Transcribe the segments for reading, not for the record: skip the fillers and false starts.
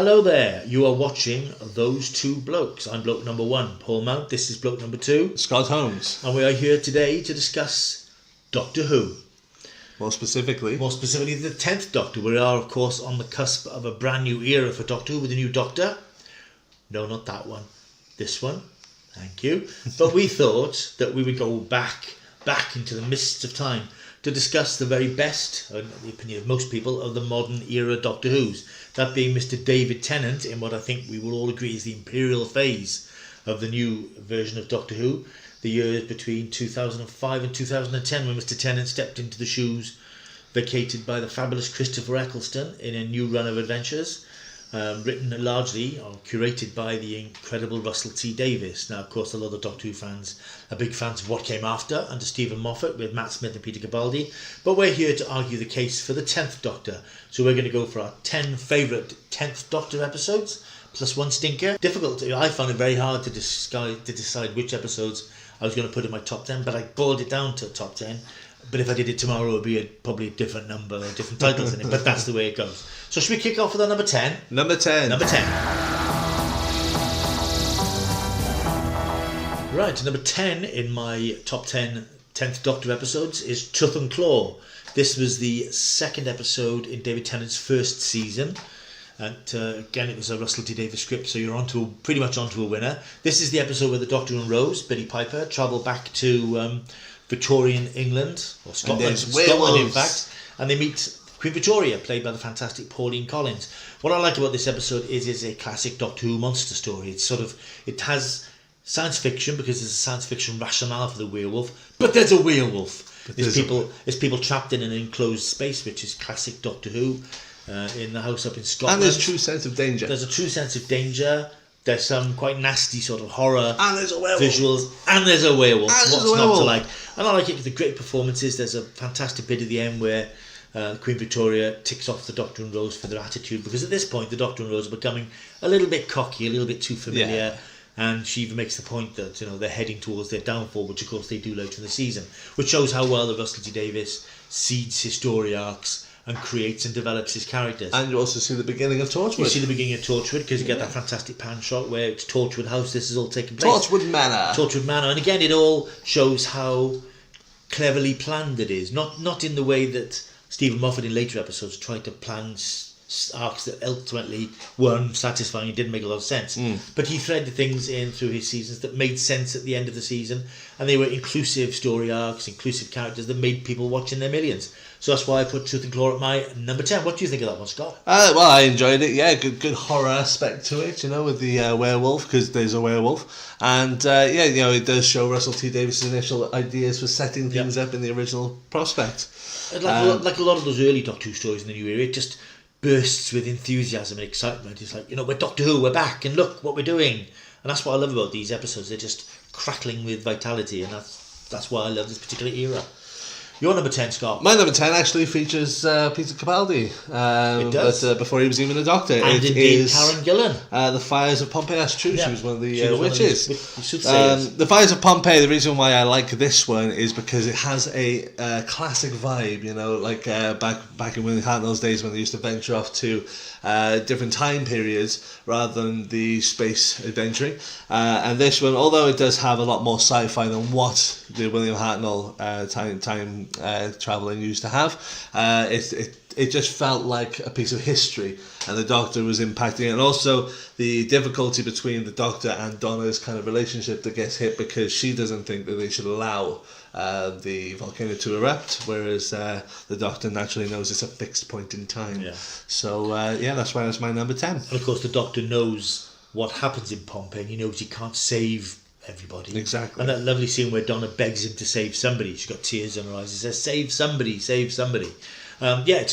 Hello there, you are watching Those Two Blokes. I'm bloke number 1, Paul Mount. This is bloke number 2, Scott Holmes. and we are here today to discuss Doctor Who. More specifically, the 10th Doctor. We are, of course, on the cusp of a brand new era for Doctor Who with a new Doctor. No, not that one. This one. Thank you. But we thought that we would go back into the mists of time to discuss the very best, in the opinion of most people, of the modern era Doctor Who's. That being Mr. David Tennant in what I think we will all agree is the imperial phase of the new version of Doctor Who. The years between 2005 and 2010 when Mr. Tennant stepped into the shoes vacated by the fabulous Christopher Eccleston in a new run of adventures. Written largely or curated by the incredible Russell T Davies. Now, of course, a lot of Doctor Who fans are big fans of what came after under Stephen Moffat with Matt Smith and Peter Capaldi, but we're here to argue the case for the 10th Doctor. So we're going to go for our 10 favourite 10th Doctor episodes, plus one stinker. Difficult. I found it very hard to decide which episodes I was going to put in my top 10, but I boiled it down to top 10. But if I did it tomorrow, it would be probably a different number, different titles in it. But that's the way it goes. So should we kick off with our number 10? Number 10. Right, number 10 in my top 10 10th Doctor episodes is Tooth and Claw. This was the second episode in David Tennant's first season. And again, it was a Russell T Davies script, so you're pretty much onto a winner. This is the episode where the Doctor and Rose, Billie Piper, travel back to Victorian England, or Scotland in fact, and they meet Queen Victoria, played by the fantastic Pauline Collins. What I like about this episode is it's a classic Doctor Who monster story. It has science fiction because there's a science fiction rationale for the werewolf, but there's a werewolf. It's people trapped in an enclosed space, which is classic Doctor Who. In the house up in Scotland. And there's a true sense of danger. There's some quite nasty sort of horror and there's a werewolf. Visuals. And there's a werewolf. What's not to like? And I like it for the great performances. There's a fantastic bit at the end where Queen Victoria ticks off the Doctor and Rose for their attitude, because at this point the Doctor and Rose are becoming a little bit cocky, a little bit too familiar. Yeah. And she even makes the point that they're heading towards their downfall, which of course they do later in the season, which shows how well the Russell T Davies seeds his story arcs and creates and develops his characters. And you also see the beginning of Torchwood. You see the beginning of Torchwood because you get that fantastic pan shot where it's Torchwood House. This is all taking place. Torchwood Manor. And again, it all shows how cleverly planned it is. Not in the way that Stephen Moffat in later episodes tried to plan arcs that ultimately were unsatisfying and didn't make a lot of sense. But he threaded things in through his seasons that made sense at the end of the season, and they were inclusive story arcs, inclusive characters that made people watch in their millions. So that's why I put Tooth and Claw at my number 10. What do you think of that one, Scott? Well, I enjoyed it. Yeah, good horror aspect to it, with the werewolf, because there's a werewolf. And it does show Russell T Davies' initial ideas for setting things up in the original prospect. Like a lot of those early Doctor Who stories in the new era, it just bursts with enthusiasm and excitement. It's like, we're Doctor Who, we're back, and look what we're doing. And that's what I love about these episodes. They're just crackling with vitality, and that's why I love this particular era. Your number 10, Scott. My number 10 actually features Peter Capaldi. It does. But before he was even a Doctor. And it indeed is Karen Gillan. The Fires of Pompeii. That's true. Yeah. She was one of the witches. You should say it. The Fires of Pompeii, the reason why I like this one is because it has a classic vibe, like back in William Hartnell's days when they used to venture off to different time periods rather than the space adventuring. And this one, although it does have a lot more sci-fi than what the William Hartnell time traveling used to have, it just felt like a piece of history, and the Doctor was impacting it. And also the difficulty between the Doctor and Donna's kind of relationship that gets hit because she doesn't think that they should allow the volcano to erupt, whereas the Doctor naturally knows it's a fixed point in time. Yeah. So that's why that's my number 10. And of course the Doctor knows what happens in Pompeii, and he knows he can't save everybody. Exactly. And that lovely scene where Donna begs him to save somebody. She's got tears in her eyes. She says, save somebody. It's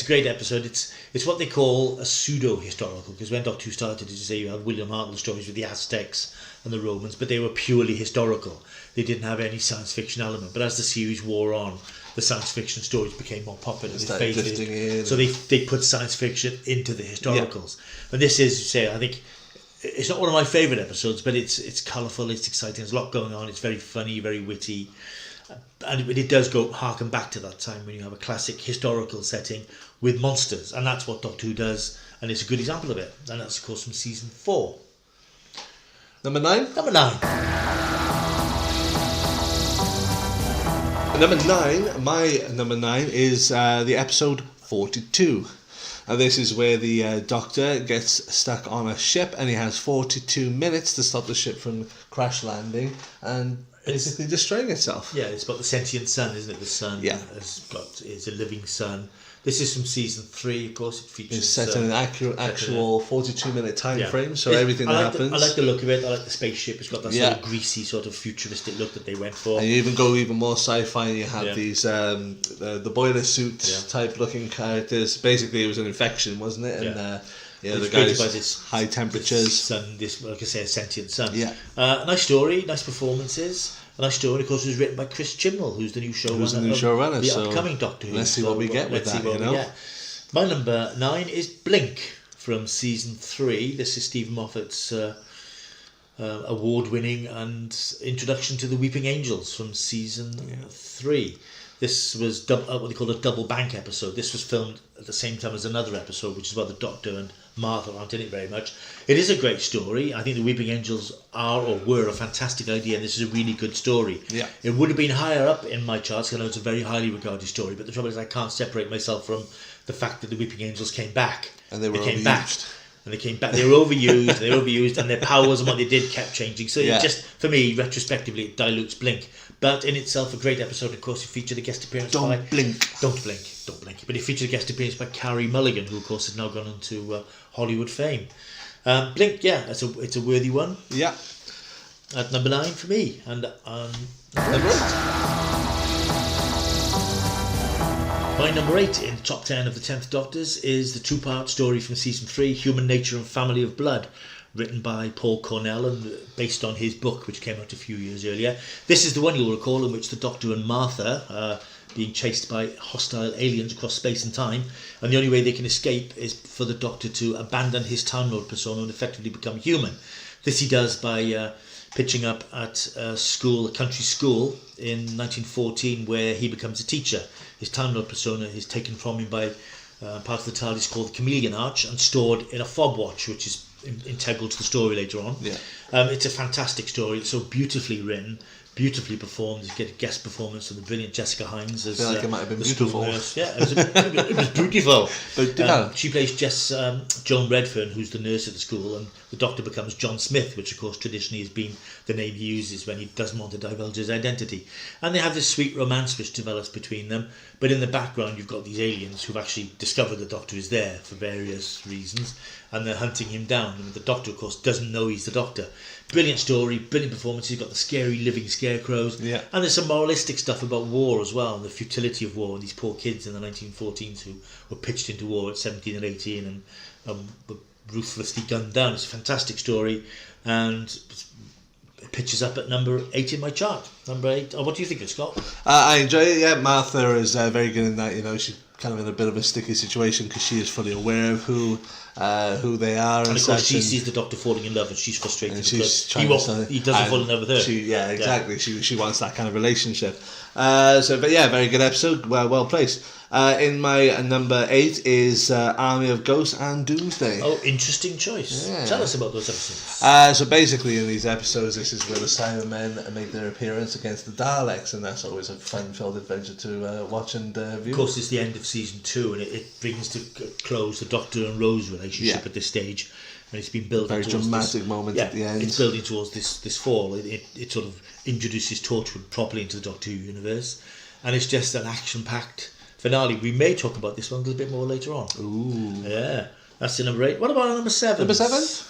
a great episode. It's what they call a pseudo-historical, because when Doctor Who started, as you say, you have William Hartnell stories with the Aztecs and the Romans, but they were purely historical. They didn't have any science fiction element. But as the series wore on, the science fiction stories became more popular. So they put science fiction into the historicals. Yeah. And this is, I think, it's not one of my favourite episodes, but it's colourful, it's exciting, there's a lot going on, it's very funny, very witty. And it does go harken back to that time when you have a classic historical setting with monsters, and that's what Doctor Who does and it's a good example of it. And that's, of course, from season 4. Number 9? Number 9. My number 9 is the episode 42. And this is where the Doctor gets stuck on a ship, and he has 42 minutes to stop the ship from crash landing and basically destroying itself. Yeah, it's about the sentient sun, isn't it? The sun is a living sun. This is from season 3, of course. It features. It's set in an actual 42-minute time frame, so everything happens. I like the look of it. I like the spaceship. It's got that sort of greasy, sort of futuristic look that they went for. And you even go even more sci-fi, and you have these the boiler suit type looking characters. Basically, it was an infection, wasn't it? And the guys by this high temperatures. This sun, this, like I say, a sentient sun. Yeah. Nice story, nice performances. A nice story, of course, was written by Chris Chibnall, who's the new showrunner. The upcoming Doctor Who. Let's see what we get with that, you know. My number 9 is Blink from season 3. This is Stephen Moffat's award-winning and introduction to the Weeping Angels from season 3. This was what they call a double bank episode. This was filmed at the same time as another episode, which is about the Doctor and Martha aren't in it very much. It is a great story. I think the Weeping Angels are or were a fantastic idea, and this is a really good story. Yeah. It would have been higher up in my charts because I know it's a very highly regarded story, but the trouble is I can't separate myself from the fact that the Weeping Angels came back. And they were overused. And they came back. They were overused, and their powers and what they did kept changing. So it just, for me, retrospectively, it dilutes Blink. But in itself, a great episode. Of course, it featured a guest appearance by... Don't blink. But it featured a guest appearance by Carrie Mulligan, who, of course, has now gone on to Hollywood fame. Blink, it's a worthy one. Yeah. At number 9 for me. And number 8. My number 8 in the top 10 of the 10th Doctors is the 2-part story from season 3, Human Nature and Family of Blood, written by Paul Cornell and based on his book, which came out a few years earlier. This is the one you'll recall in which the Doctor and Martha are being chased by hostile aliens across space and time, and the only way they can escape is for the Doctor to abandon his Time Lord persona and effectively become human. This he does by pitching up at a country school in 1914, where he becomes a teacher. His Time Lord persona is taken from him by part of the TARDIS called the Chameleon Arch and stored in a fob watch, which is integral to the story later on. It's a fantastic story. It's so beautifully written, beautifully performed. You get a guest performance from the brilliant Jessica Hines as I feel like it might have been the beautiful. school nurse. Yeah, it was beautiful. She plays Joan Redfern, who's the nurse at the school, and the Doctor becomes John Smith, which of course traditionally has been the name he uses when he doesn't want to divulge his identity. And they have this sweet romance which develops between them, but in the background you've got these aliens who've actually discovered the Doctor is there for various reasons, and they're hunting him down. And the Doctor, of course, doesn't know he's the Doctor. Brilliant story, brilliant performance. You've got the scary living scarecrows, and there's some moralistic stuff about war as well, and the futility of war, and these poor kids in the 1914s who were pitched into war at 17 and 18 and were ruthlessly gunned down. It's a fantastic story, and it pitches up at number 8 in my chart. Number 8. What do you think of it, Scott? I enjoy it. Yeah, Martha is very good in that. You know, she's kind of in a bit of a sticky situation because she is fully aware of who they are, and of course she sees the Doctor falling in love, and she's frustrated because he doesn't fall in love with her. Exactly. She wants that kind of relationship. But very good episode. Well placed. In my number 8 is Army of Ghosts and Doomsday. Oh, interesting choice. Yeah. Tell us about those episodes. So basically, in these episodes, this is where the Cybermen make their appearance against the Daleks, and that's always a fun-filled adventure to watch and view. Of course, it's the end of season 2, and it brings to close the Doctor and Rose relationship at this stage, and it's been building very towards dramatic moment at the end. It's building towards this fall. It sort of introduces Torchwood properly into the Doctor Who universe, and it's just an action-packed finale. We may talk about this one a little bit more later on. Ooh. Yeah, that's the number 8. What about number 7? Number 7?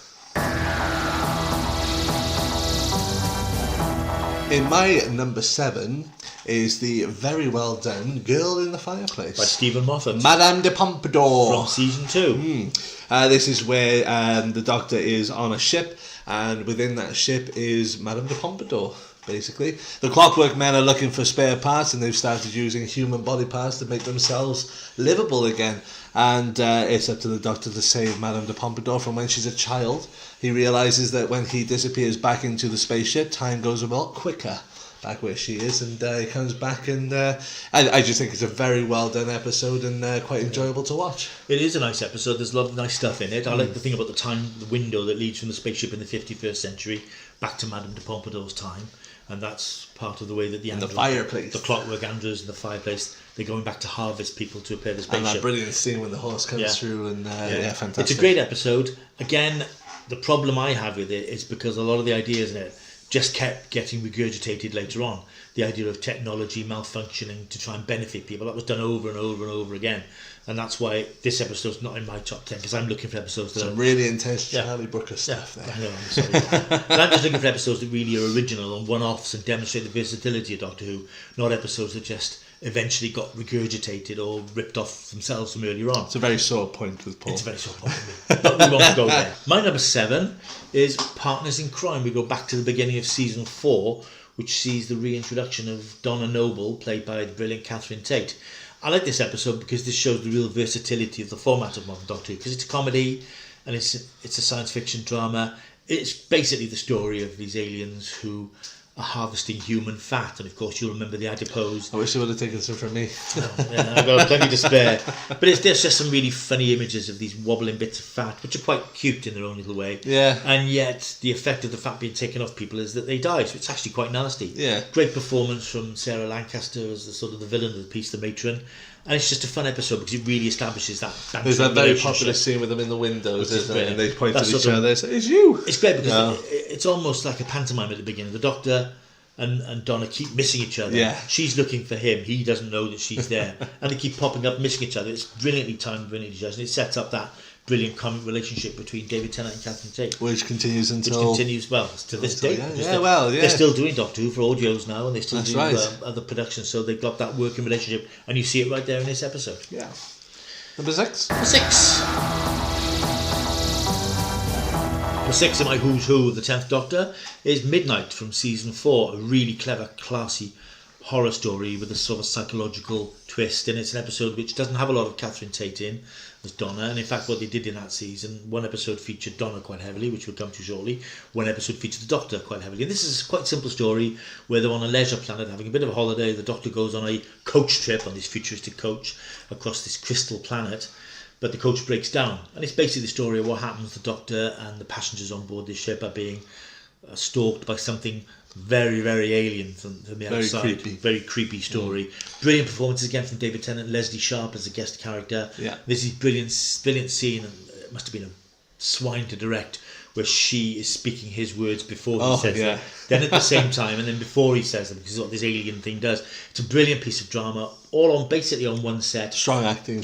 In my number 7 is the very well done Girl in the Fireplace by Stephen Moffat, Madame de Pompadour, from season 2. This is where the Doctor is on a ship, and within that ship is Madame de Pompadour. Basically, the Clockwork Men are looking for spare parts, and they've started using human body parts to make themselves livable again. And it's up to the Doctor to save Madame de Pompadour from when she's a child. He realises that when he disappears back into the spaceship, time goes a lot quicker back where she is, and he comes back, and I just think it's a very well done episode and quite enjoyable to watch. It is a nice episode. There's a lot of nice stuff in it. I like the thing about the window that leads from the spaceship in the 51st century back to Madame de Pompadour's time, and that's part of the way that the fireplace, the clockwork androids, and the fireplace, they're going back to harvest people to repair the spaceship. And that brilliant scene when the horse comes through, and fantastic. It's a great episode. Again, the problem I have with it is because a lot of the ideas in it just kept getting regurgitated later on. The idea of technology malfunctioning to try and benefit people, that was done over and over and over again. And that's why this episode's not in my top 10, because I'm looking for episodes that are really intense Charlie Brooker stuff there. I know, I'm sorry. But I'm just looking for episodes that really are original and one-offs and demonstrate the versatility of Doctor Who, not episodes that just eventually got regurgitated or ripped off themselves from earlier on. It's a very sore point with Paul. It's a very sore point with me. But we won't go there. My number 7 is Partners in Crime. We go back to the beginning of season 4, which sees the reintroduction of Donna Noble, played by the brilliant Catherine Tate. I like this episode because this shows the real versatility of the format of modern Doctor Who, because it's a comedy and it's a science fiction drama. It's basically the story of these aliens who are harvesting human fat, and of course you'll remember the adipose. I wish they would have taken some from me. I've got plenty to spare. But there's just some really funny images of these wobbling bits of fat, which are quite cute in their own little way. Yeah. And yet the effect of the fat being taken off people is that they die, so it's actually quite nasty. Yeah. Great performance from Sarah Lancaster as the sort of the villain of the piece, the matron. And it's just a fun episode because it really establishes that. There's that very popular scene with them in the windows, isn't it? And they point at each other and say, "It's you!" It's great because it's almost like a pantomime at the beginning. The Doctor and Donna keep missing each other. Yeah. She's looking for him. He doesn't know that she's there. And they keep popping up, missing each other. It's brilliantly timed, brilliantly judged. And it sets up that brilliant comic relationship between David Tennant and Catherine Tate. Which continues to this day. They're still doing Doctor Who for audios now, and they still do other productions. So they've got that working relationship. And you see it right there in this episode. Yeah. Number 6. Number 6. Number 6 in my Who's Who of the 10th Doctor is Midnight from season 4, a really clever, classy horror story with a sort of psychological twist, and it's an episode which doesn't have a lot of Catherine Tate in as Donna, and in fact what they did in that season, one episode featured Donna quite heavily, which we'll come to shortly, one episode featured the Doctor quite heavily, and this is a quite simple story where they're on a leisure planet having a bit of a holiday. The Doctor goes on a coach trip, on this futuristic coach across this crystal planet, but the coach breaks down, and it's basically the story of what happens. The Doctor and the passengers on board this ship are being stalked by something very, very alien from the outside. Very creepy story. Brilliant performances again from David Tennant, Leslie Sharp as a guest character. Yeah. This is brilliant scene, and it must have been a swine to direct, where she is speaking his words before he says them. Then at the same time, and then before he says them, because it's what this alien thing does. It's a brilliant piece of drama, all basically on one set. Strong acting,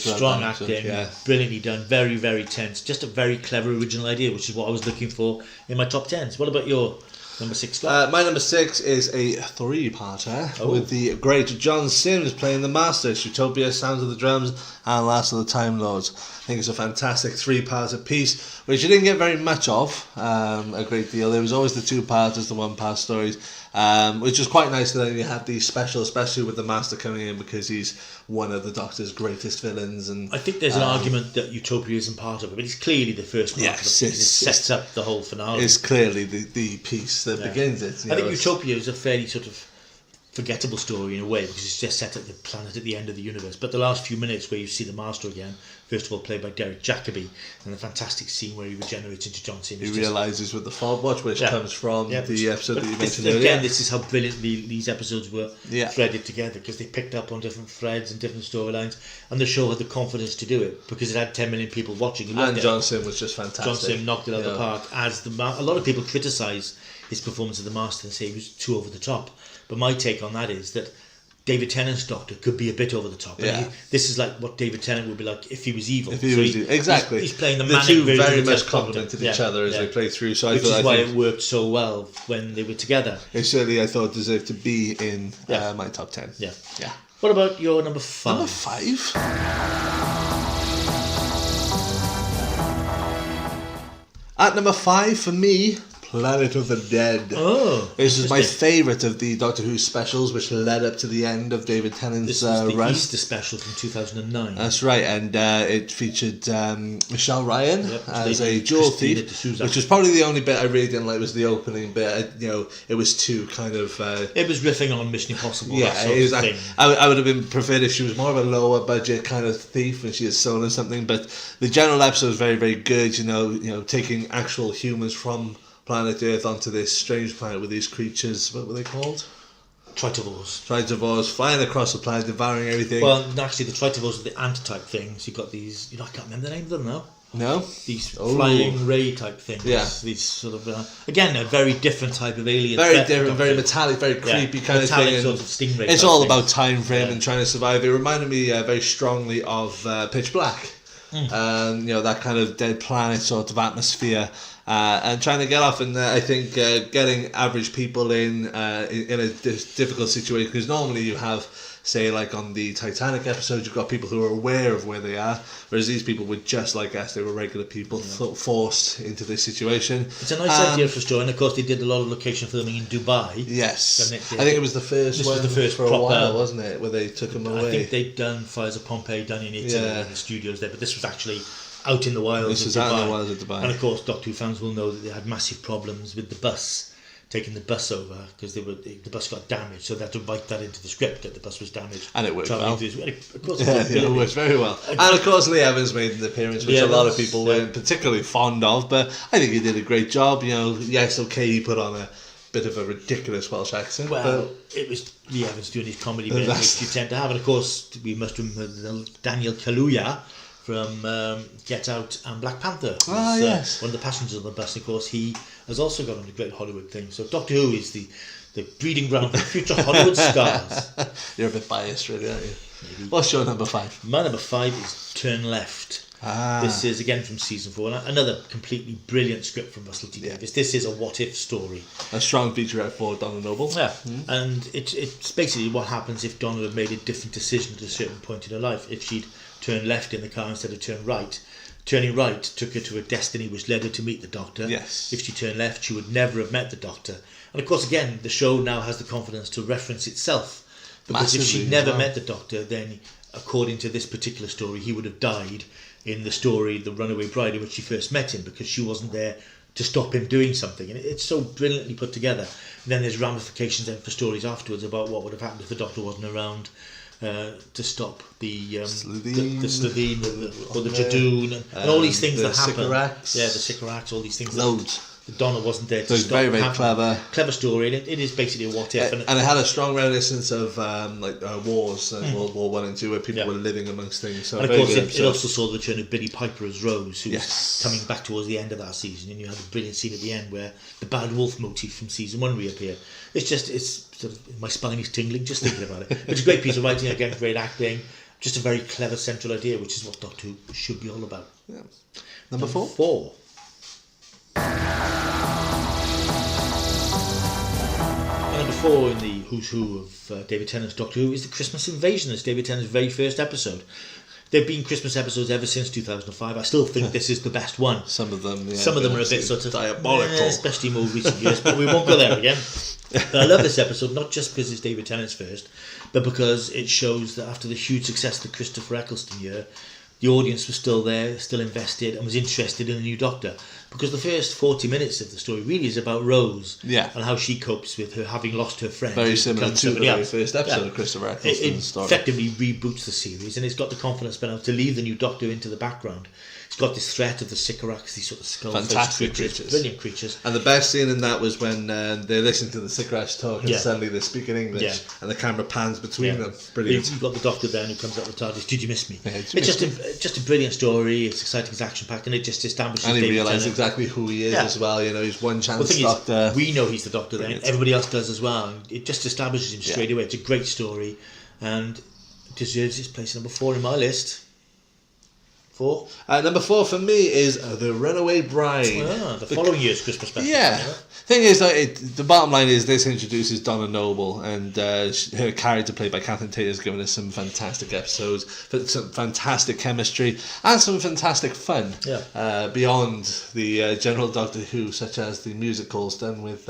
brilliantly done, very, very tense. Just a very clever original idea, which is what I was looking for in my top 10s. What about your number 6, Scott? My number 6 is a 3-parter with the great John Sims playing the Masters, Utopia, Sounds of the Drums, and Last of the Time Lords. I think it's a fantastic 3-parter piece, which you didn't get very much of, a great deal. There was always the 2-parters, the 1-part stories, which is quite nice that then you had these special, especially with the Master coming in because he's one of the Doctor's greatest villains. And I think there's an argument that Utopia isn't part of it, but it's clearly the first part of it. It sets up the whole finale. It's clearly the piece that begins it. I think Utopia is a fairly sort of forgettable story in a way, because it's just set at the planet at the end of the universe. But the last few minutes where you see the Master again, first of all played by Derek Jacobi, and the fantastic scene where he regenerates into John Sims. He realises with the Fog Watch, which comes from the episode that you mentioned earlier. Again, this is how brilliantly these episodes were threaded together, because they picked up on different threads and different storylines, and the show had the confidence to do it, because it had 10 million people watching. And John Sims was just fantastic. John Sims knocked it out of the park. A lot of people criticise his performance of the Master and say he was too over the top. But my take on that is that David Tennant's Doctor could be a bit over the top. Yeah. This is like what David Tennant would be like if he was evil. Exactly. He's playing the two manic very much complemented each other as they play through. So which is why it worked so well when they were together. It certainly, I thought, deserved to be in my top 10. Yeah. What about your number 5? Number 5? At number 5 for me, Planet of the Dead. Oh, This is my favourite of the Doctor Who specials, which led up to the end of David Tennant's this is the run. Easter special from 2009. That's right, and it featured Michelle Ryan as a jewel thief, which was probably the only bit I really didn't like. Was the opening bit. It was too kind of. It was riffing on Mission Impossible. Yeah, that sort it was. of thing. I would have been preferred if she was more of a lower budget kind of thief and she had stolen something. But the general episode was very, very good. Taking actual humans from planet Earth onto this strange planet with these creatures. What were they called? Tritivores flying across the planet, devouring everything. Well, actually, the Tritivores are the ant-type things. You've got these. I can't remember the name of them now. No? These flying ray type things. Yeah. These sort of again a very different type of alien. Very different, very metallic, very creepy kind of thing. Sort of stingray. It's all about time frame and trying to survive. It reminded me very strongly of Pitch Black. And that kind of dead planet sort of atmosphere, and trying to get off. And I think getting average people in a difficult situation, because normally you have, say, like on the Titanic episode, you've got people who are aware of where they are, whereas these people were just like us. They were regular people forced into this situation. It's a nice idea for a story, and of course they did a lot of location filming in Dubai. Yes, I think it was the first this one was the first for proper, a while, wasn't it, where they took them away. I think they'd done Fires of Pompeii done in Italy in the studios there, but this was actually out in the wilds of Dubai. Out in the wilds of Dubai. And of course Doctor Who fans will know that they had massive problems with the bus, taking the bus over, because the bus got damaged, so they had to write that into the script that the bus was damaged. And it worked well. Of course it worked very well. And of course Lee Evans made an appearance, which a lot of people weren't particularly fond of, but I think he did a great job. Yes, okay, he put on a bit of a ridiculous Welsh accent. Well, it was Lee Evans doing his comedy bit, which you tend to have. And of course, we must remember Daniel Kaluuya from Get Out and Black Panther. Yes. One of the passengers on the bus. Of course, he has also got on a great Hollywood thing. So Doctor Who is the breeding ground for future Hollywood stars. You're a bit biased, really, aren't you? Maybe. What's your number 5? My number 5 is Turn Left. This is again from season 4, another completely brilliant script from Russell T Davies. This is a what-if story. A strong featurette for Donna Noble. Yeah, and it's basically what happens if Donna had made a different decision at a certain point in her life. If she'd turned left in the car instead of turn right, turning right took her to a destiny which led her to meet the Doctor. Yes. If she turned left, she would never have met the Doctor. And of course, again, the show now has the confidence to reference itself. Because if she never met the Doctor, then according to this particular story, he would have died in the story The Runaway Bride, in which she first met him, because she wasn't there to stop him doing something. And it's so brilliantly put together. And then there's ramifications then for stories afterwards about what would have happened if the Doctor wasn't around to stop the Slovene or the Jadoon and all these things that happen. Sycorax. The Sycorax, all these things. Loads. Donna wasn't there to so it's stop. Very, very clever story, and it is basically a what if. And it had a strong reminiscence of wars, World War 1 and 2, where people were living amongst things. So and of course, it also saw the return of Billie Piper as Rose, who was coming back towards the end of that season, and you had a brilliant scene at the end where the Bad Wolf motif from season 1 reappeared. It's sort of, my spine is tingling just thinking about it. It's a great piece of writing, again, great acting, just a very clever central idea, which is what Doctor Who should be all about. Yeah. Number 4? 4. Number 4 in the who's who of David Tennant's Doctor Who is the Christmas Invasion. It's David Tennant's very first episode. There have been Christmas episodes ever since 2005. I still think this is the best one. Some of them are a bit sort of diabolical, especially more recent years. But we won't go there again. But I love this episode, not just because it's David Tennant's first, but because it shows that after the huge success of the Christopher Eccleston year, the audience was still there, still invested, and was interested in the new Doctor. Because the first 40 minutes of the story really is about Rose and how she copes with her having lost her friend. Very similar to the very first episode of Christopher Eccleston's story. It effectively reboots the series, and it's got the confidence now to leave the new Doctor into the background. It's got this threat of the Sycorax, these sort of fantastic creatures. Brilliant creatures. And the best scene in that was when they're listening to the Sycorax talk and suddenly they speak in English and the camera pans between them. Brilliant. You've got the Doctor there who comes out with the TARDIS. Did you miss me? It's just a brilliant story. It's exciting, it's action packed, and it just establishes. And he realises exactly who he is as well. He's one chance Doctor. We know he's the Doctor then. Everybody else does as well. And it just establishes him straight away. It's a great story, and deserves its place number 4 in my list. 4? Number 4 for me is The Runaway Bride. The following year's Christmas special. Yeah. Thing is, the bottom line is this introduces Donna Noble, and her character played by Catherine Tate has given us some fantastic episodes, some fantastic chemistry, and some fantastic fun. Yeah. Beyond the general Doctor Who, such as the musicals done with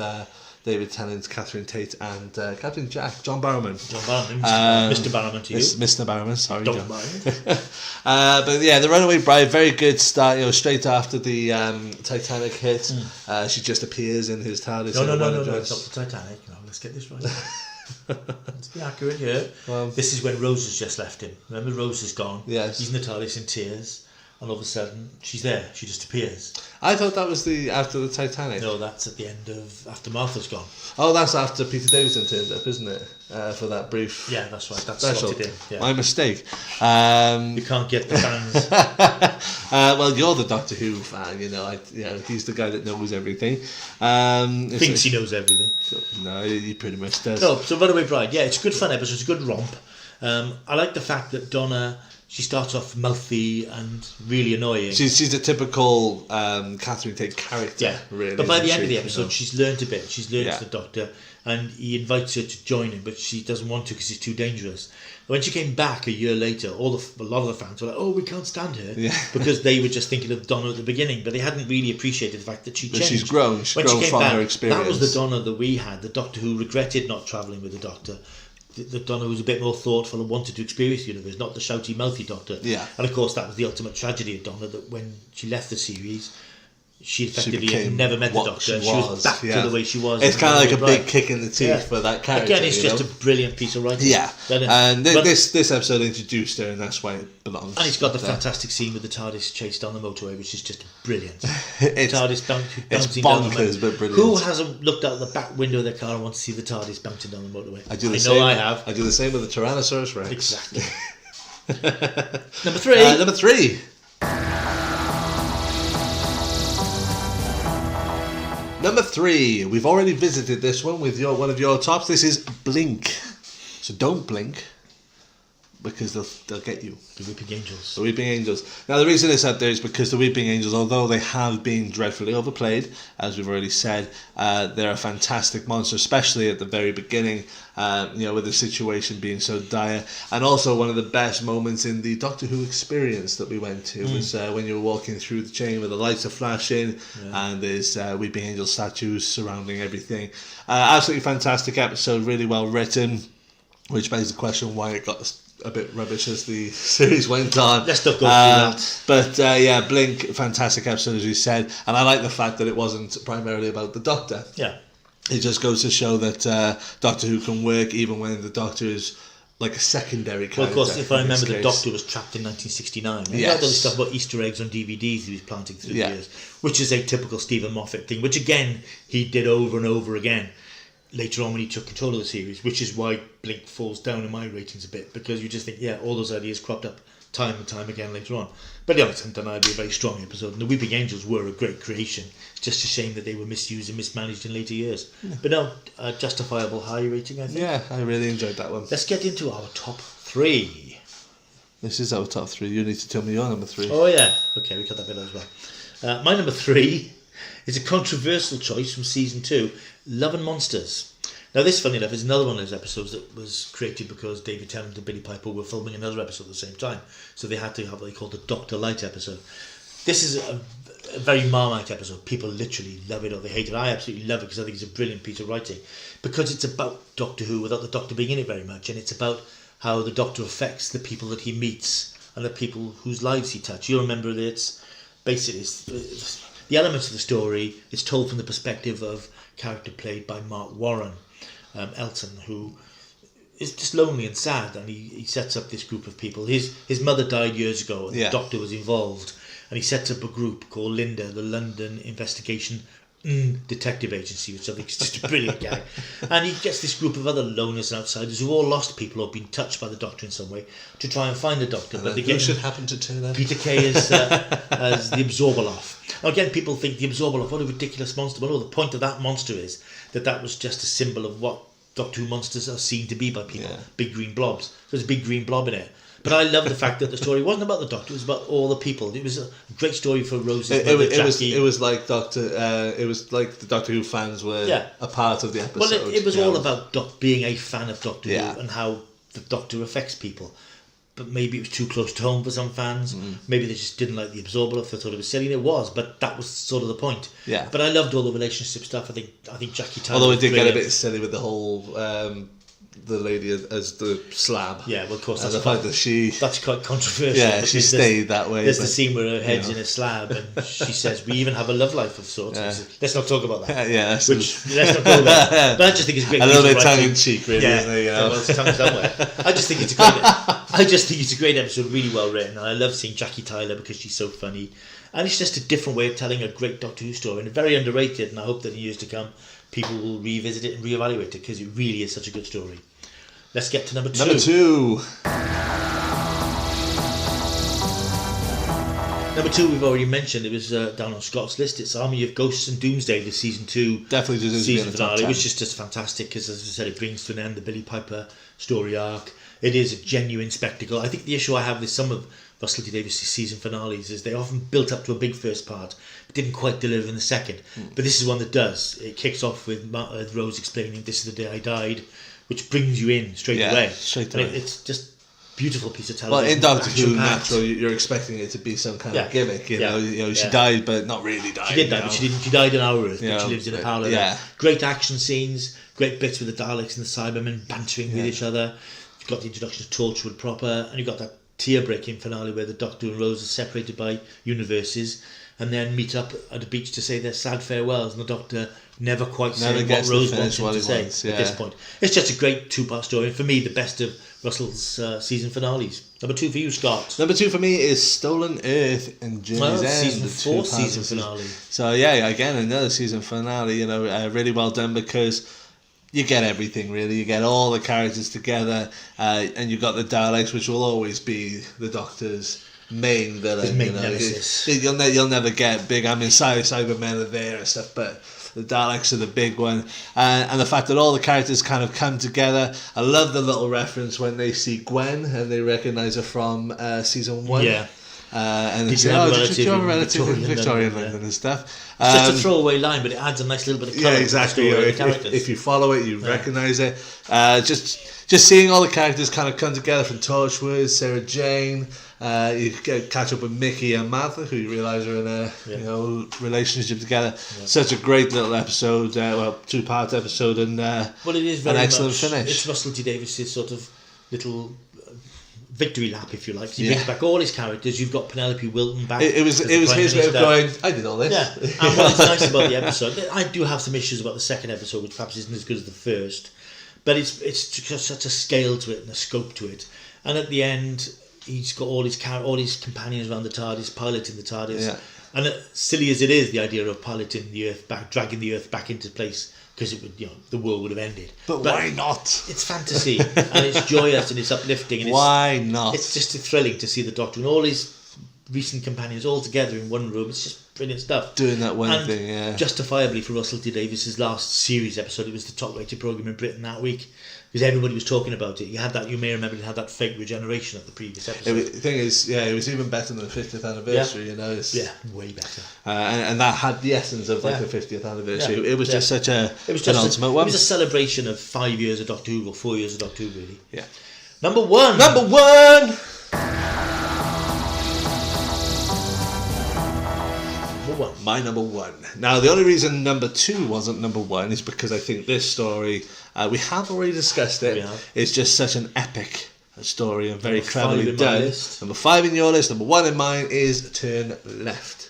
David Tennant, Catherine Tate, and Captain Jack, John Barrowman. Mr. Barrowman to you. Mr. Barrowman, sorry. Don't mind. But yeah, The Runaway Bride, very good start. Straight after the Titanic hit, she just appears in his TARDIS. No, it's not the Titanic. No, let's get this right. Let's be accurate here. Well, this is when Rose has just left him. Remember, Rose is gone. Yes. He's in the TARDIS in tears. And all of a sudden, she's there. She just appears. I thought that was after the Titanic. No, that's at the end of after Martha's gone. Oh, that's after Peter Davison turned up, isn't it? For that brief. Yeah, that's right. That's special. slotted in. Yeah. My mistake. You can't get the fans. Well, you're the Doctor Who fan. He's the guy that knows everything. Thinks he knows everything. No, he pretty much does. No, so Runaway Bride. Yeah, it's a good fun episode. It's a good romp. I like the fact that Donna. She starts off mouthy and really annoying. She's a typical Catherine Tate character, really. But by the end of the episode, she's learnt a bit. She's learnt the Doctor, and he invites her to join him, but she doesn't want to because it's too dangerous. When she came back a year later, a lot of the fans were like, "Oh, we can't stand her," because they were just thinking of Donna at the beginning, but they hadn't really appreciated the fact that she changed. She's grown. She's grown from her experience. That was the Donna that we had, the Doctor who regretted not travelling with the Doctor. The Donna was a bit more thoughtful and wanted to experience the universe, not the shouty, mouthy Doctor. Yeah. And of course, that was the ultimate tragedy of Donna, that when she left the series, she effectively had never met the Doctor. She was back to the way she was. It's kind of like a big kick in the teeth for that character. Again, it's just a brilliant piece of writing. Yeah. And this episode introduced her, and that's why it belongs. And it's got the fantastic scene with the TARDIS chase down the motorway, which is just brilliant. TARDIS bouncing down the motorway. But brilliant. Who hasn't looked out the back window of their car and wants to see the TARDIS bouncing down the motorway? I know I have. I do the same with the Tyrannosaurus Rex. Exactly. Number 3. Number 3. Number 3, we've already visited this one with one of your tops. This is Blink. So don't blink, because they'll get you. The Weeping Angels. The Weeping Angels. Now the reason it's out there is because the Weeping Angels, although they have been dreadfully overplayed, as we've already said, they're a fantastic monster, especially at the very beginning, with the situation being so dire. And also one of the best moments in the Doctor Who experience that we went to was when you were walking through the chamber, the lights are flashing, and there's Weeping Angel statues surrounding everything. Absolutely fantastic episode, really well written, which begs the question why it got a bit rubbish as the series went on. Let's not go through that. But Blink, fantastic episode, as you said, and I like the fact that it wasn't primarily about the Doctor. Yeah. It just goes to show that Doctor Who can work even when the Doctor is like a secondary character. Well, of course, if I remember, the Doctor was trapped in 1969. He had all this stuff about Easter eggs on DVDs he was planting through the years, which is a typical Stephen Moffat thing, which again, he did over and over again. Later on when he took control of the series, which is why Blink falls down in my ratings a bit, because you just think, all those ideas cropped up time and time again later on. But it's undeniably a very strong episode, and the Weeping Angels were a great creation. It's just a shame that they were misused and mismanaged in later years. Yeah. But no, a justifiable high rating, I think. Yeah, I really enjoyed that one. Let's get into our top 3. This is our top 3. You need to tell me your number 3. Oh yeah, okay, we got that bit as well. My number 3 is a controversial choice from season 2, Love and Monsters. Now this, funny enough, is another one of those episodes that was created because David Tennant and Billy Piper were filming another episode at the same time, so they had to have what they called the Dr. Light episode. This is a very Marmite episode. People literally love it or they hate it. I absolutely love it because I think it's a brilliant piece of writing, because it's about Doctor Who without the Doctor being in it very much, and it's about how the Doctor affects the people that he meets and the people whose lives he touches. You'll remember that it's basically the elements of the story. It's told from the perspective of character played by Mark Warren, Elton, who is just lonely and sad, and he sets up this group of people. His mother died years ago, and the Doctor was involved, and he sets up a group called Linda, the London Investigation Detective Agency, which I think is just a brilliant gag. And he gets this group of other loners and outsiders who've all lost people or been touched by the Doctor in some way to try and find the Doctor. But who should happen to turn up? Peter Kay as the Absorbaloff. Now again, people think the Absorbaloff, what a ridiculous monster. But no, the point of that monster is that was just a symbol of what Doctor Who monsters are seen to be by people. Big green blobs. So there's a big green blob in it. But I love the fact that the story wasn't about the Doctor; it was about all the people. It was a great story for Rose's mother, Jackie. It was like it was like the Doctor Who fans were a part of the episode. Well, it was all about being a fan of Doctor Yeah. Who and how the Doctor affects people. But maybe it was too close to home for some fans. Maybe they just didn't like the Absorber, if they thought it was silly. And it was, but that was sort of the point. Yeah. But I loved all the relationship stuff. I think Jackie Tyler. Although it did was get a brilliant. bit silly with the whole the lady as the slab. Yeah, well, of course, And that's the fact that that's quite controversial. Yeah, she because stayed that way. There's but- the scene where her head's in a slab, and she says, "We even have a love life of sorts." Yeah. Let's not talk about that. Yeah, that's Let's not go there. But I just think it's a great. a little piece bit of tongue writing. in cheek, really, Yeah, isn't it? You know? well, it's tongue somewhere. I just think it's a great. I just think it's a great episode, really well written, and I love seeing Jackie Tyler because she's so funny, and it's just a different way of telling a great Doctor Who story, and very underrated. And I hope that in years to come, people will revisit it and reevaluate it because it really is such a good story. Let's get to number 2. Number 2. Number 2, we've already mentioned. It was down on Scott's list. It's Army of Ghosts and Doomsday, the season 2 Definitely deserves to be in season the top finale, 10. which is just fantastic because, as I said, it brings to an end the Billy Piper story arc. It is a genuine spectacle. I think the issue I have with some of Russell T Davies' season finales is they often built up to a big first part, but didn't quite deliver in the second. But this is one that does. It kicks off with Rose explaining, "This is the day I died," which brings you in straight away. Straight And away. it's just beautiful piece of Well, television. in Doctor Who, action-packed. naturally, you're expecting it to be some kind Yeah. of gimmick. You Yeah. know, she Yeah. died, but not really died. She did die, you but know? she died on our Earth, but Yeah. she lives in a parallel. Yeah. Great action scenes, great bits with the Daleks and the Cybermen bantering with each other. You've got the introduction of Torchwood proper, and you've got that tear-breaking finale where the Doctor and Rose are separated by universes and then meet up at a beach to say their sad farewells, and the Doctor never quite saying what gets to Rose finish wants him what to he say wants, at this point. It's just a great two-part story, and for me, the best of Russell's season finales. Number 2 for you, Scott. Number 2 for me is Stolen Earth and Journey's Well, End. season the 4 two-part season finale. So yeah, again another season finale. You know, really well done because you get everything really. You get all the characters together, and you've got the Daleks, which will always be the Doctor's main villain. His main you know, nemesis. You'll never get big. I mean, Cybermen are there and stuff, but the Daleks are the big one, and the fact that all the characters kind of come together. I love the little reference when they see Gwen and they recognise her from season 1. Yeah. And they Did say, you have a "Oh, relative did you have a in relative in Victorian Victorian London?" London and stuff?" It's just a throwaway line, but it adds a nice little bit of colour Yeah, to exactly. the story and the If, characters. if you follow it, you recognise it. Just seeing all the characters kind of come together from Torchwood, Sarah Jane. You catch up with Mickey and Martha, who you realise are in a relationship together. Such a great little episode. Two-part episode, and Well, it is very an excellent much, finish. It's Russell T Davies' sort of little victory lap, if you like. He Yeah. brings back all his characters. You've got Penelope Wilton back. It was as the Prime his way of Minister. going, I did all this. Yeah, and what's nice about the episode, I do have some issues about the second episode, which perhaps isn't as good as the first, but it's just such a scale to it and a scope to it. And at the end, he's got all his companions around the TARDIS, piloting the TARDIS. Yeah. And silly as it is, the idea of piloting the Earth back, dragging the Earth back into place, because it would, the world would have ended. But why not? It's fantasy, and it's joyous, and it's uplifting, and Why not? it's just thrilling to see the Doctor and all his recent companions all together in one room. It's just brilliant stuff. Doing that one And thing, yeah. justifiably for Russell T Davies' last series episode, it was the top-rated programme in Britain that week, because everybody was talking about it. You may remember, it had that fake regeneration at the previous episode. The thing is, it was even better than the 50th anniversary, you know. Yeah, way better. And that had the essence of like the 50th anniversary. Yeah. It was just such an ultimate It one. was a celebration of 5 years of Doctor Who, or 4 years of Doctor Who, really. Yeah. Number 1. Number 1! My number 1. Now, the only reason number 2 wasn't number 1 is because I think this story, we have already discussed it, We have. it's just such an epic story and very Number 5 cleverly in my done. list. Number 5 in your list, number 1 in mine is Turn Left.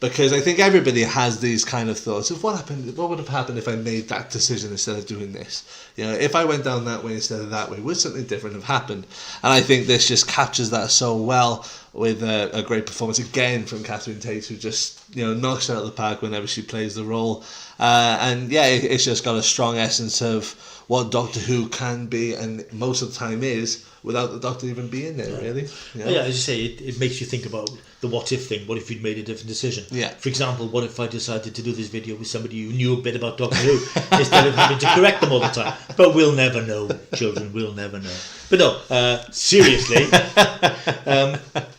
Because I think everybody has these kind of thoughts of what would have happened if I made that decision instead of doing this. If I went down that way instead of that way, would something different have happened? And I think this just captures that so well. with a great performance again from Catherine Tate, who just knocks it out of the park whenever she plays the role. And yeah, it's just got a strong essence of what Doctor Who can be, and most of the time is, without the Doctor even being there, really. Yeah, as you say, it makes you think about the what if thing. What if you'd made a different decision? Yeah. For example, what if I decided to do this video with somebody who knew a bit about Doctor Who instead of having to correct them all the time? But we'll never know, children. We'll never know. But no, seriously,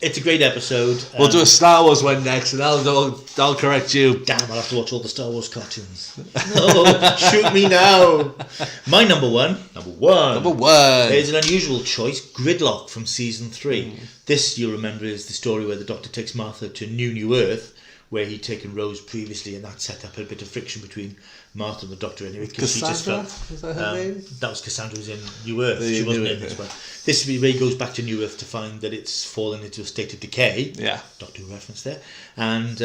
it's a great episode. We'll do a Star Wars one next, and I'll correct you. Damn, I'll have to watch all the Star Wars cartoons. No, shoot me now. My number one is an unusual choice, Gridlock from season 3. This, you'll remember, is the story where the Doctor takes Martha to New Earth, where he'd taken Rose previously, and that set up a bit of friction between Martha and the Doctor anyway. Cassandra? Is that her name? That was Cassandra, who's in New Earth. She wasn't in this one. This is where he goes back to New Earth to find that it's fallen into a state of decay. Yeah. Doctor Who reference there. And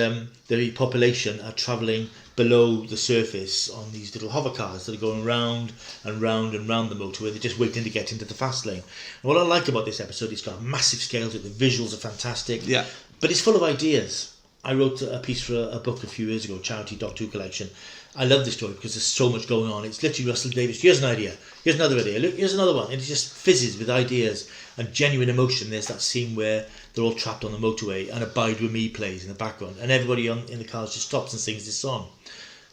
the population are travelling below the surface on these little hover cars that are going round and round and round the motorway. They're just waiting to get into the fast lane. And what I like about this episode, it's got a massive scale to it. The visuals are fantastic. Yeah. But it's full of ideas. I wrote a piece for a book a few years ago, charity Doctor Who collection. I love this story because there's so much going on. It's literally Russell Davies. Here's an idea. Here's another idea. Look, here's another one. And it just fizzes with ideas and genuine emotion. There's that scene where they're all trapped on the motorway and Abide With Me plays in the background. And everybody in the cars just stops and sings this song.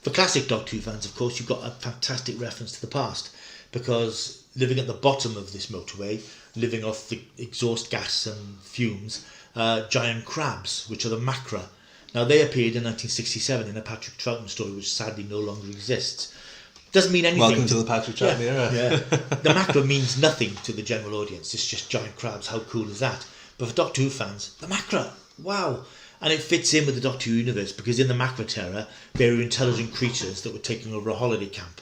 For classic Doctor Who fans, of course, you've got a fantastic reference to the past. Because living at the bottom of this motorway, living off the exhaust gas and fumes, giant crabs, which are the macra. Now, they appeared in 1967 in a Patrick Troughton story, which sadly no longer exists. Doesn't mean anything. Welcome to the Patrick Troughton era. Yeah. The macra means nothing to the general audience. It's just giant crabs. How cool is that? But for Doctor Who fans, the macra, wow. And it fits in with the Doctor Who universe because in the macra terror, there were intelligent creatures that were taking over a holiday camp.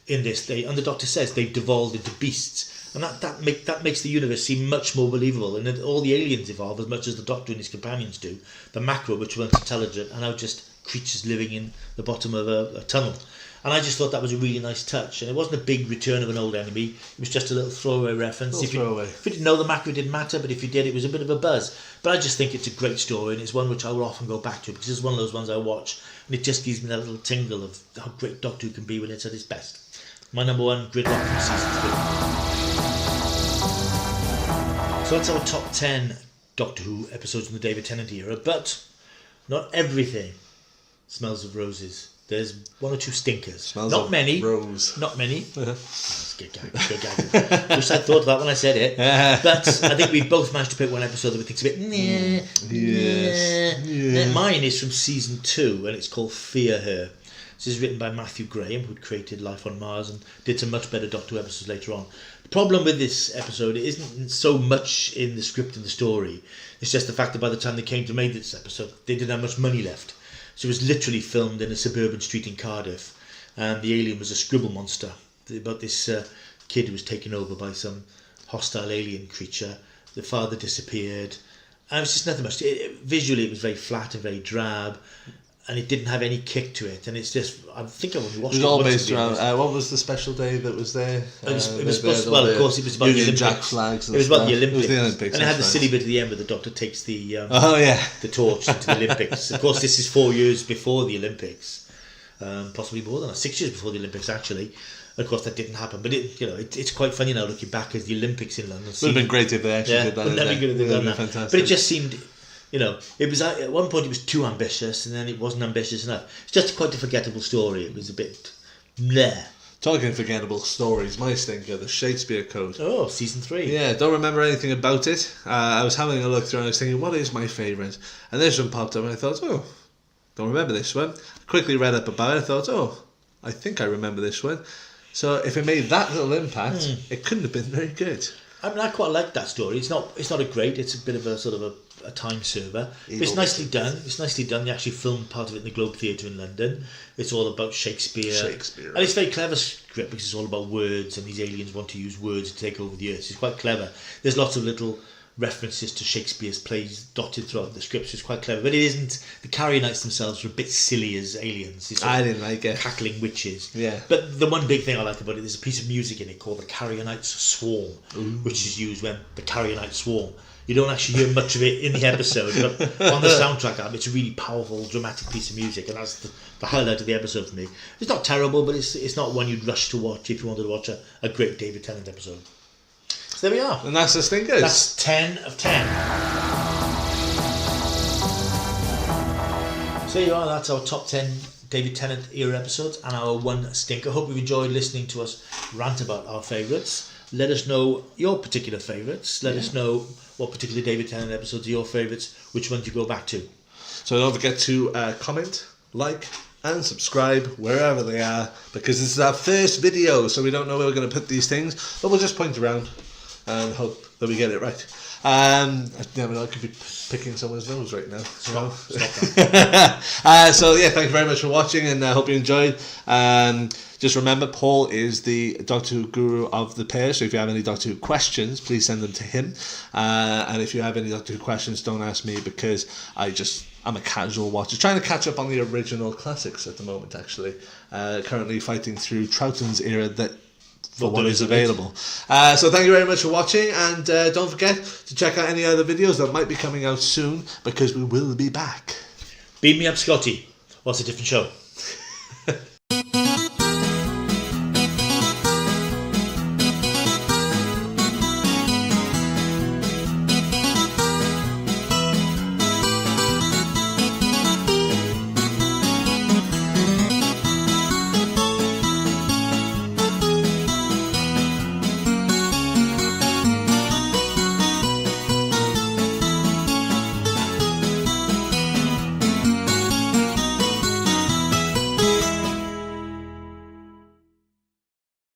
In this, and the Doctor says they've devolved into beasts. And that makes the universe seem much more believable. And all the aliens evolve as much as the Doctor and his companions do. The macra, which weren't intelligent, are now just creatures living in the bottom of a tunnel. And I just thought that was a really nice touch. And it wasn't a big return of an old enemy. It was just a little throwaway reference. If you didn't know the macra, it didn't matter. But if you did, it was a bit of a buzz. But I just think it's a great story. And it's one which I will often go back to because it's one of those ones I watch. And it just gives me that little tingle of how great Doctor Who can be when it's at its best. My number one, Gridlock from season 3. So that's our top 10 Doctor Who episodes in the David Tennant era, but not everything smells of roses. There's one or two stinkers. Smells not of many. Rose. Not many. That's good gag. Wish I'd thought of that when I said it. But I think we both managed to pick one episode that we think's a bit. Yes. Mine is from season 2, and it's called Fear Her. This is written by Matthew Graham, who'd created Life on Mars and did some much better Doctor Who episodes later on. The problem with this episode isn't so much in the script and the story. It's just the fact that by the time they came to make this episode, they didn't have much money left. So it was literally filmed in a suburban street in Cardiff, and the alien was a scribble monster about this kid who was taken over by some hostile alien creature. The father disappeared, and it was just nothing much. Visually, it was very flat and very drab. And it didn't have any kick to it, and it's just, I think I only watched it. It was all based around, what was the special day that was there? It was supposed to, well, of course, it was about the Olympics. Jack flags and it was about the stuff. Olympics. It was the Olympics. And it had the silly bit at the end where the Doctor takes the the torch into the Olympics. Of course, this is 4 years before the Olympics, possibly more than that, 6 years before the Olympics, actually. Of course, that didn't happen, but it's quite funny now looking back as the Olympics in London. It would have been great if they actually did that. Wouldn't that be good if they'd done that? Fantastic. But it just seemed... it was at one point it was too ambitious, and then it wasn't ambitious enough. It's just quite a forgettable story. It was a bit bleh. Talking forgettable stories, my stinker, the Shakespeare Code. Oh, season 3. Yeah, don't remember anything about it. I was having a look through and I was thinking, what is my favourite? And this one popped up and I thought, don't remember this one. I quickly read up about it. I thought, I think I remember this one. So if it made that little impact, it couldn't have been very good. I mean, I quite like that story. It's not a great. It's a bit of a sort of a time server. But it's nicely done. It's nicely done. They actually filmed part of it in the Globe Theatre in London. It's all about Shakespeare. And it's a very clever script because it's all about words, and these aliens want to use words to take over the earth. It's quite clever. There's lots of little references to Shakespeare's plays dotted throughout the script, so it's quite clever. But it isn't. The Carrionites themselves are a bit silly as aliens. I didn't like it. Cackling witches. Yeah. But the one big thing I like about it, there's a piece of music in it called the Carrionites Swarm, which is used when the Carrionites swarm. You don't actually hear much of it in the episode, but on the soundtrack album, it's a really powerful, dramatic piece of music, and that's the highlight of the episode for me. It's not terrible, but it's not one you'd rush to watch if you wanted to watch a great David Tennant episode. So there we are. And that's the stinkers. That's 10 of 10. So there you are, that's our top 10 David Tennant era episodes and our one stinker. Hope you've enjoyed listening to us rant about our favourites. Let us know your particular favourites. Let us know what particular David Tennant episodes are your favourites, which ones you go back to. So don't forget to comment, like, and subscribe wherever they are, because this is our first video, so we don't know where we're going to put these things, but we'll just point around and hope that we get it right. I never know, I could be picking someone's nose right now. Stop that. So yeah, thank you very much for watching, and I hope you enjoyed. Just remember, Paul is the Doctor Who guru of the pair, so if you have any Doctor Who questions, please send them to him. And if you have any Doctor Who questions, don't ask me, because I'm a casual watcher, trying to catch up on the original classics at the moment, actually. Currently fighting through Troughton's era for what is available. So thank you very much for watching, and don't forget to check out any other videos that might be coming out soon, because we will be back. Beam me up, Scotty. What's a different show?